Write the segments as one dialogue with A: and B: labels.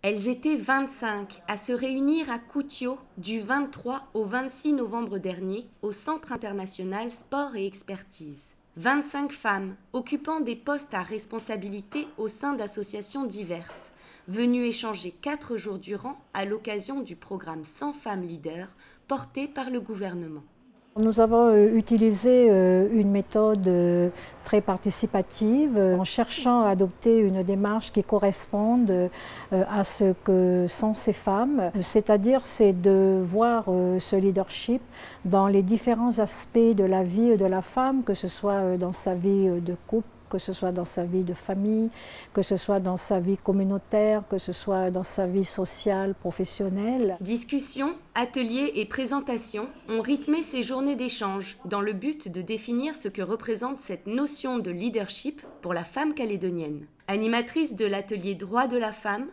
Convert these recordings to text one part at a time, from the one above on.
A: Elles étaient 25 à se réunir à Koutio du 23 au 26 novembre dernier au Centre international sport et expertise. 25 femmes occupant des postes à responsabilité au sein d'associations diverses, venues échanger 4 jours durant à l'occasion du programme 100 femmes leaders porté par le gouvernement.
B: Nous avons utilisé une méthode très participative en cherchant à adopter une démarche qui corresponde à ce que sont ces femmes. C'est-à-dire, c'est de voir ce leadership dans les différents aspects de la vie de la femme, que ce soit dans sa vie de couple, que ce soit dans sa vie de famille, que ce soit dans sa vie communautaire, que ce soit dans sa vie sociale, professionnelle.
A: Discussions, ateliers et présentations ont rythmé ces journées d'échange dans le but de définir ce que représente cette notion de leadership pour la femme calédonienne. Animatrice de l'atelier Droits de la femme,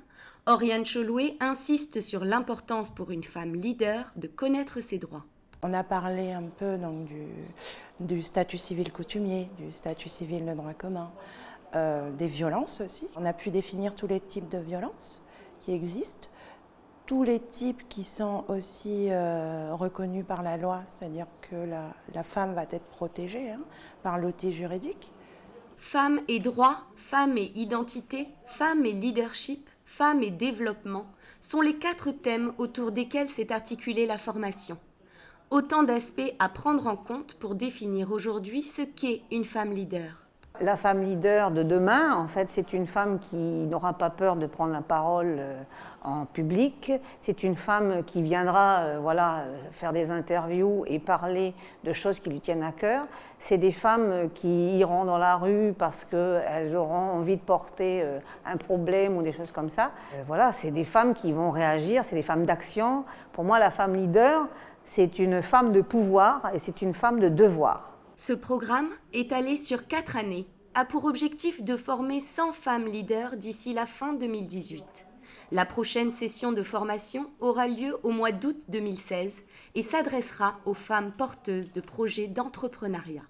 A: Oriane Choloué insiste sur l'importance pour une femme leader de connaître ses droits.
C: On a parlé un peu donc, du statut civil coutumier, du statut civil de droit commun, des violences aussi. On a pu définir tous les types de violences qui existent, tous les types qui sont aussi reconnus par la loi, c'est-à-dire que la femme va être protégée par l'outil juridique.
A: Femmes et droits, femmes et identité, femmes et leadership, femmes et développement sont les 4 thèmes autour desquels s'est articulée la formation. Autant d'aspects à prendre en compte pour définir aujourd'hui ce qu'est une femme leader.
D: La femme leader de demain, en fait, c'est une femme qui n'aura pas peur de prendre la parole en public. C'est une femme qui viendra faire des interviews et parler de choses qui lui tiennent à cœur. C'est des femmes qui iront dans la rue parce qu'elles auront envie de porter un problème ou des choses comme ça. C'est des femmes qui vont réagir, c'est des femmes d'action. Pour moi, la femme leader, c'est une femme de pouvoir et c'est une femme de devoir.
A: Ce programme, étalé sur 4 années, a pour objectif de former 100 femmes leaders d'ici la fin 2018. La prochaine session de formation aura lieu au mois d'août 2016 et s'adressera aux femmes porteuses de projets d'entrepreneuriat.